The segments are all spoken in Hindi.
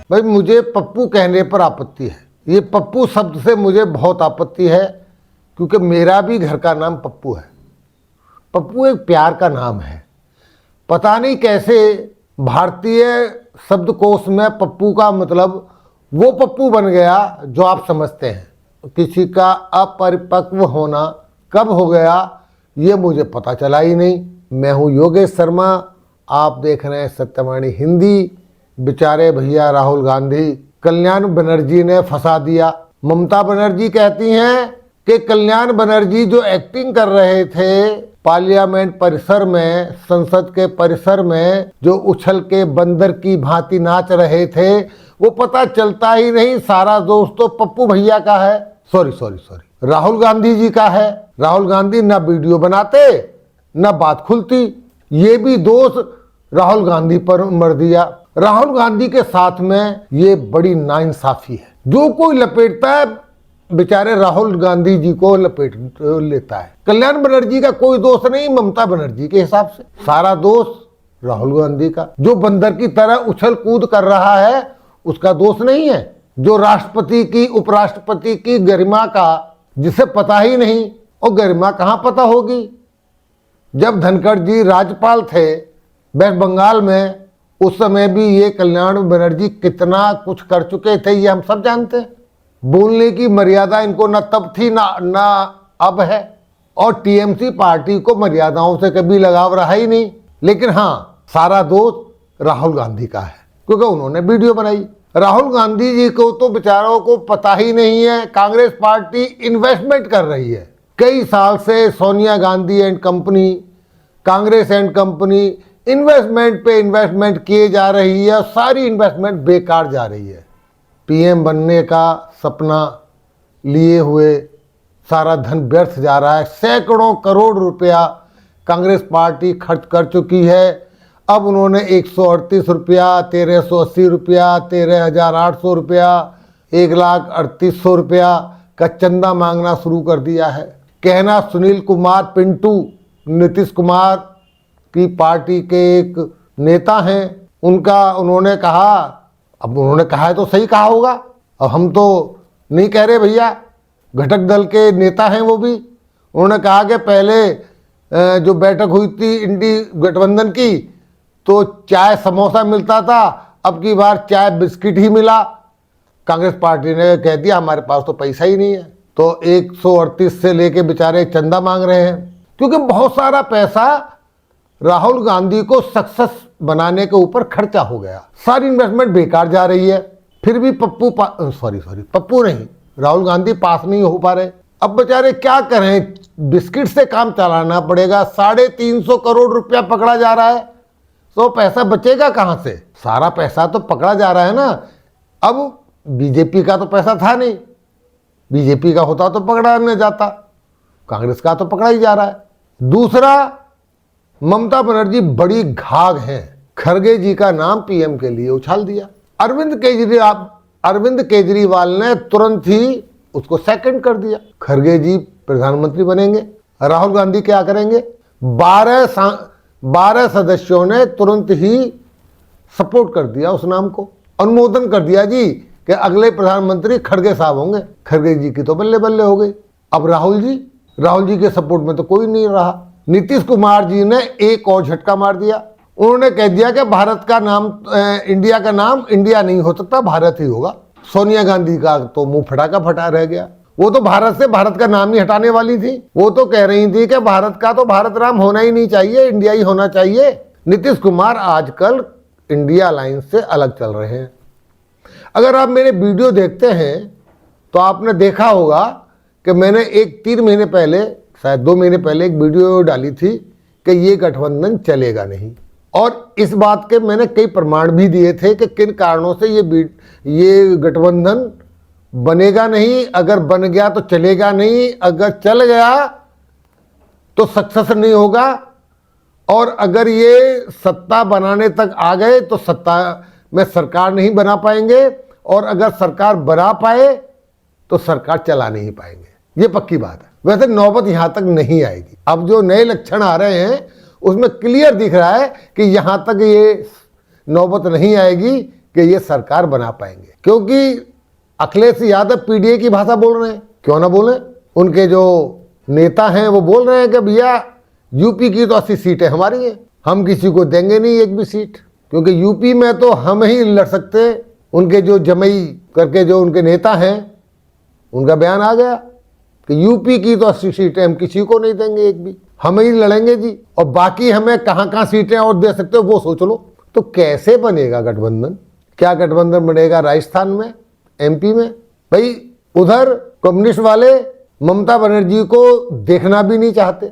भाई मुझे पप्पू कहने पर आपत्ति है। ये पप्पू शब्द से मुझे बहुत आपत्ति है, क्योंकि मेरा भी घर का नाम पप्पू है। पप्पू एक प्यार का नाम है। पता नहीं कैसे भारतीय शब्दकोश में पप्पू का मतलब वो पप्पू बन गया जो आप समझते हैं। किसी का अपरिपक्व होना कब हो गया ये मुझे पता चला ही नहीं। मैं हूँ योगेश शर्मा, आप देख रहे हैं सत्यवाणी हिंदी। बेचारे भैया राहुल गांधी, कल्याण बनर्जी ने फंसा दिया। ममता बनर्जी कहती हैं कि कल्याण बनर्जी जो एक्टिंग कर रहे थे पार्लियामेंट परिसर में, संसद के परिसर में, जो उछल के बंदर की भांति नाच रहे थे, वो पता चलता ही नहीं। सारा दोष तो पप्पू भैया का है, सॉरी राहुल गांधी जी का है। राहुल गांधी ना वीडियो बनाते ना बात खुलती, ये भी दोष राहुल गांधी पर मर दिया। राहुल गांधी के साथ में ये बड़ी नाइंसाफी है। जो कोई लपेटता है बेचारे राहुल गांधी जी को लपेट लेता है। कल्याण बनर्जी का कोई दोष नहीं, ममता बनर्जी के हिसाब से सारा दोष राहुल गांधी का। जो बंदर की तरह उछल कूद कर रहा है उसका दोष नहीं है। जो राष्ट्रपति की, उपराष्ट्रपति की गरिमा का जिसे पता ही नहीं, और गरिमा कहाँ पता होगी। जब धनखड़ जी राज्यपाल थे वेस्ट बंगाल में, उस समय भी ये कल्याण बनर्जी कितना कुछ कर चुके थे ये हम सब जानते हैं। बोलने की मर्यादा इनको न तब थी ना अब है, और टीएमसी पार्टी को मर्यादाओं से कभी लगाव रहा ही नहीं। लेकिन हाँ, सारा दोष राहुल गांधी का है, क्योंकि उन्होंने वीडियो बनाई। राहुल गांधी जी को तो बेचारों को पता ही नहीं है कांग्रेस पार्टी इन्वेस्टमेंट कर रही है। कई साल से Sonia Gandhi and company, Congress and company investment पे इन्वेस्टमेंट किए जा रही है, और सारी इन्वेस्टमेंट बेकार जा रही है। पीएम बनने का सपना लिए हुए सारा धन व्यर्थ जा रहा है। सैकड़ों करोड़ रुपया कांग्रेस पार्टी खर्च कर चुकी है। अब उन्होंने 138 रुपया, 1380 रुपया, 13,800 रुपया, 1,38,000 रुपया का चंदा मांगना शुरू कर दिया है। कहना सुनील कुमार पिंटू नीतीश कुमार की पार्टी के एक नेता हैं, उनका उन्होंने कहा, अब उन्होंने कहा है तो सही कहा होगा, अब हम तो नहीं कह रहे भैया, घटक दल के नेता हैं वो भी। उन्होंने कहा कि पहले जो बैठक हुई थी इंडी गठबंधन की तो चाय समोसा मिलता था, अब की बार चाय बिस्किट ही मिला। कांग्रेस पार्टी ने कह दिया हमारे पास तो पैसा ही नहीं है, तो 138 से लेके बेचारे चंदा मांग रहे हैं, क्योंकि बहुत सारा पैसा राहुल गांधी को सक्सेस बनाने के ऊपर खर्चा हो गया। सारी इन्वेस्टमेंट बेकार जा रही है। फिर भी पप्पू नहीं, राहुल गांधी पास नहीं हो पा रहे। अब बेचारे क्या करें, बिस्किट से काम चलाना पड़ेगा। 350 करोड़ रुपया पकड़ा जा रहा है, तो पैसा बचेगा कहां से? सारा पैसा तो पकड़ा जा रहा है ना। अब बीजेपी का तो पैसा था नहीं, बीजेपी का होता तो पकड़ा न जाता, कांग्रेस का तो पकड़ा ही जा रहा है। दूसरा, ममता बनर्जी बड़ी घाघ हैं। खरगे जी का नाम पीएम के लिए उछाल दिया। अरविंद केजरीवाल ने तुरंत ही उसको सेकंड कर दिया। खरगे जी प्रधानमंत्री बनेंगे, राहुल गांधी क्या करेंगे? 12 सदस्यों ने तुरंत ही सपोर्ट कर दिया उस नाम को, अनुमोदन कर दिया जी कि अगले प्रधानमंत्री खड़गे साहब होंगे। खड़गे जी की तो बल्ले बल्ले हो गई। अब राहुल जी के सपोर्ट में तो कोई नहीं रहा। नीतीश कुमार जी ने एक और झटका मार दिया। उन्होंने कह दिया कि भारत का नाम, इंडिया का नाम इंडिया नहीं हो सकता, भारत ही होगा। सोनिया गांधी का तो मुंह फटा रह गया। वो तो भारत से भारत का नाम ही हटाने वाली थी। वो तो कह रही थी कि भारत का तो भारत नाम होना ही नहीं चाहिए, इंडिया ही होना चाहिए। नीतीश कुमार आजकल इंडिया अलायंस से अलग चल रहे हैं। अगर आप मेरे वीडियो देखते हैं तो आपने देखा होगा कि मैंने 3 महीने पहले, शायद 2 महीने पहले एक वीडियो डाली थी कि ये गठबंधन चलेगा नहीं, और इस बात के मैंने कई प्रमाण भी दिए थे कि किन कारणों से ये गठबंधन बनेगा नहीं। अगर बन गया तो चलेगा नहीं, अगर चल गया तो सक्सेस नहीं होगा, और अगर ये सत्ता बनाने तक आ गए तो सत्ता में सरकार नहीं बना पाएंगे, और अगर सरकार बना पाए तो सरकार चला नहीं पाएंगे। ये पक्की बात है। वैसे नौबत यहां तक नहीं आएगी। अब जो नए लक्षण आ रहे हैं उसमें क्लियर दिख रहा है कि यहां तक ये नौबत नहीं आएगी कि ये सरकार बना पाएंगे, क्योंकि अखिलेश यादव पीडीए की भाषा बोल रहे हैं, क्यों ना बोले। उनके जो नेता हैं वो बोल रहे हैं कि भैया यूपी की तो 80 सीटें हमारी हैं, हम किसी को देंगे नहीं एक भी सीट, क्योंकि यूपी में तो हम ही लड़ सकते हैं। उनके जो जमई करके जो उनके नेता हैं, उनका बयान आ गया कि यूपी की तो 80 सीटें हम किसी को नहीं देंगे एक भी, हम ही लड़ेंगे जी, और बाकी हमें कहाँ कहाँ सीटें और दे सकते हो वो सोच लो। तो कैसे बनेगा गठबंधन? क्या गठबंधन बनेगा राजस्थान में, एमपी में? भाई उधर कम्युनिस्ट वाले ममता बनर्जी को देखना भी नहीं चाहते,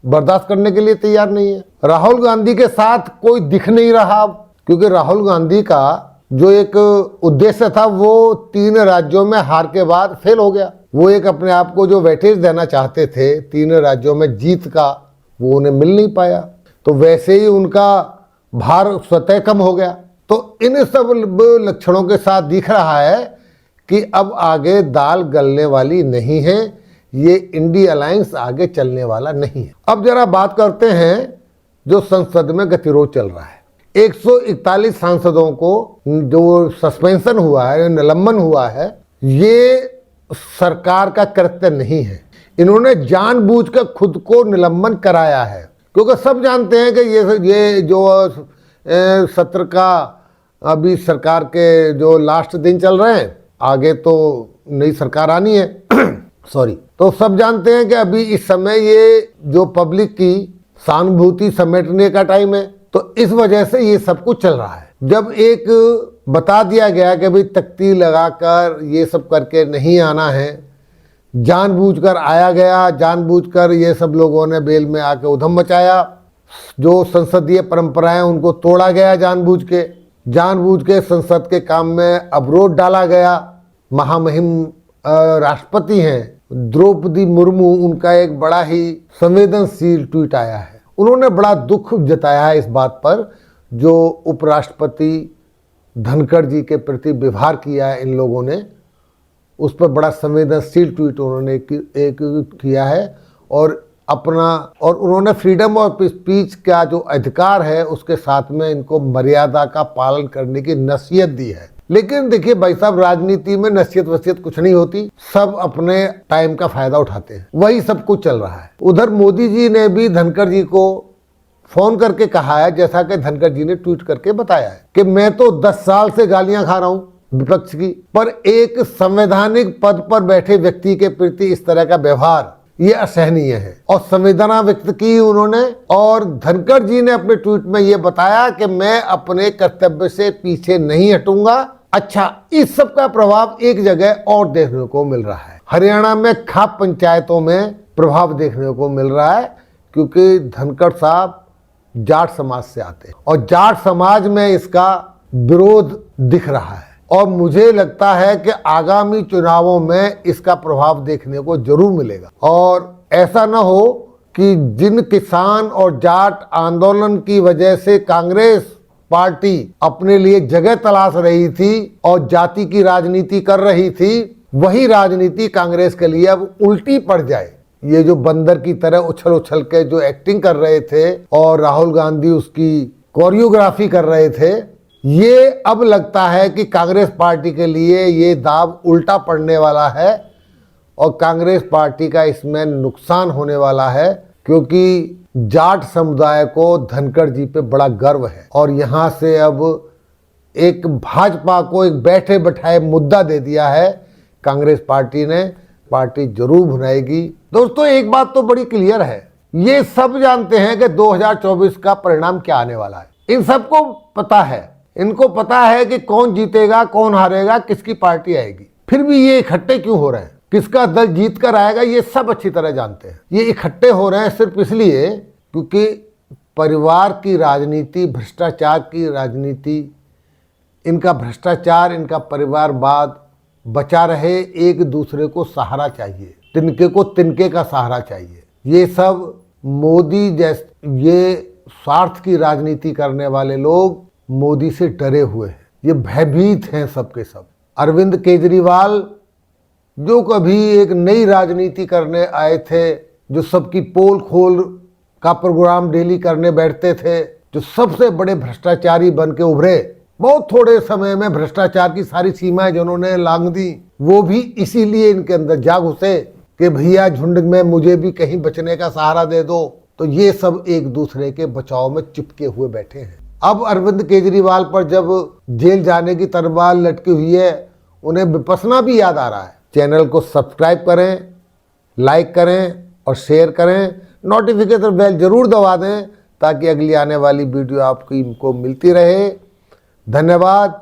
बर्दाश्त करने के लिए तैयार नहीं है। राहुल गांधी के साथ कोई दिख नहीं रहा, क्योंकि राहुल गांधी का जो एक उद्देश्य था वो 3 राज्यों में हार के बाद फेल हो गया। वो एक अपने आप को जो वेटेज देना चाहते थे 3 राज्यों में जीत का, वो उन्हें मिल नहीं पाया, तो वैसे ही उनका भार स्वतः कम हो गया। तो इन सब लक्षणों के साथ दिख रहा है कि अब आगे दाल गलने वाली नहीं है, ये इंडी अलायंस आगे चलने वाला नहीं है। अब जरा बात करते हैं जो संसद में गतिरोध चल रहा है। 141 सांसदों को जो सस्पेंशन हुआ है, निलंबन हुआ है, ये सरकार का कृत्य नहीं है। इन्होंने जानबूझकर खुद को निलंबन कराया है, क्योंकि सब जानते हैं कि ये जो सत्र का अभी सरकार के जो लास्ट दिन चल रहे हैं, आगे तो नई सरकार आनी है सॉरी, तो सब जानते हैं कि अभी इस समय ये जो पब्लिक की सहानुभूति समेटने का टाइम है, तो इस वजह से ये सब कुछ चल रहा है। जब एक बता दिया गया कि भाई तख्ती लगाकर ये सब करके नहीं आना है, जानबूझकर आया गया, जानबूझकर ये सब लोगों ने बेल में आके उधम मचाया, जो संसदीय परंपराएं उनको तोड़ा गया जानबूझ के संसद के काम में अवरोध डाला गया। महामहिम राष्ट्रपति हैं द्रौपदी मुर्मू, उनका एक बड़ा ही संवेदनशील ट्वीट आया है। उन्होंने बड़ा दुख जताया है इस बात पर जो उपराष्ट्रपति धनखड़ जी के प्रति व्यवहार किया है इन लोगों ने, उस पर बड़ा संवेदनशील ट्वीट उन्होंने एक किया है, और उन्होंने फ्रीडम ऑफ स्पीच का जो अधिकार है उसके साथ में इनको मर्यादा का पालन करने की नसीहत दी है। लेकिन देखिए भाई साहब, राजनीति में नसीहत वसीयत कुछ नहीं होती, सब अपने टाइम का फायदा उठाते हैं, वही सब कुछ चल रहा है। उधर मोदी जी ने भी धनखड़ जी को फोन करके कहा है, जैसा कि धनखड़ जी ने ट्वीट करके बताया है कि मैं तो 10 साल से गालियां खा रहा हूं विपक्ष की, पर एक संवैधानिक पद पर बैठे व्यक्ति के प्रति इस तरह का व्यवहार ये असहनीय है, और संवेदना व्यक्त की उन्होंने। और धनखड़ जी ने अपने ट्वीट में ये बताया कि मैं अपने कर्तव्य से पीछे नहीं हटूंगा। अच्छा, इस सब का प्रभाव एक जगह और देखने को मिल रहा है, हरियाणा में खाप पंचायतों में प्रभाव देखने को मिल रहा है, क्योंकि धनखड़ साहब जाट समाज से आते हैं और जाट समाज में इसका विरोध दिख रहा है, और मुझे लगता है कि आगामी चुनावों में इसका प्रभाव देखने को जरूर मिलेगा। और ऐसा न हो कि जिन किसान और जाट आंदोलन की वजह से कांग्रेस पार्टी अपने लिए जगह तलाश रही थी और जाति की राजनीति कर रही थी, वही राजनीति कांग्रेस के लिए अब उल्टी पड़ जाए। ये जो बंदर की तरह उछल उछल के जो एक्टिंग कर रहे थे और राहुल गांधी उसकी कोरियोग्राफी कर रहे थे, ये अब लगता है कि कांग्रेस पार्टी के लिए ये दाव उल्टा पड़ने वाला है और कांग्रेस पार्टी का इसमें नुकसान होने वाला है, क्योंकि जाट समुदाय को धनखड़ जी पे बड़ा गर्व है और यहाँ से अब एक भाजपा को एक बैठे बैठाए मुद्दा दे दिया है कांग्रेस पार्टी ने। पार्टी जरूर भुनाएगी। दोस्तों, एक बात तो बड़ी क्लियर है, ये सब जानते हैं कि 2024 का परिणाम क्या आने वाला है। इन सबको पता है, इनको पता है कि कौन जीतेगा कौन हारेगा, किसकी पार्टी आएगी। फिर भी ये इकट्ठे क्यों हो रहे हैं, किसका दल जीत कर आएगा, ये सब अच्छी तरह जानते हैं। ये इकट्ठे हो रहे हैं सिर्फ इसलिए क्योंकि परिवार की राजनीति, भ्रष्टाचार की राजनीति, इनका भ्रष्टाचार, इनका परिवारवाद बचा रहे, एक दूसरे को सहारा चाहिए, तिनके को तिनके का सहारा चाहिए। ये सब मोदी जैसे ये स्वार्थ की राजनीति करने वाले लोग मोदी से डरे हुए हैं, ये भयभीत हैं सबके सब। अरविंद केजरीवाल जो कभी एक नई राजनीति करने आए थे, जो सबकी पोल खोल का प्रोग्राम डेली करने बैठते थे, जो सबसे बड़े भ्रष्टाचारी बन के उभरे, बहुत थोड़े समय में भ्रष्टाचार की सारी सीमाएं जिन्होंने लांघ दी, वो भी इसीलिए इनके अंदर जाग घुसे कि भैया झुंड में मुझे भी कहीं बचने का सहारा दे दो। तो ये सब एक दूसरे के बचाव में चिपके हुए बैठे हैं। अब अरविंद केजरीवाल पर जब जेल जाने की तलवार लटकी हुई है, उन्हें विपश्यना भी याद आ रहा है। चैनल को सब्सक्राइब करें, लाइक करें और शेयर करें, नोटिफिकेशन बेल जरूर दबा दें ताकि अगली आने वाली वीडियो आपको इनको मिलती रहे। धन्यवाद।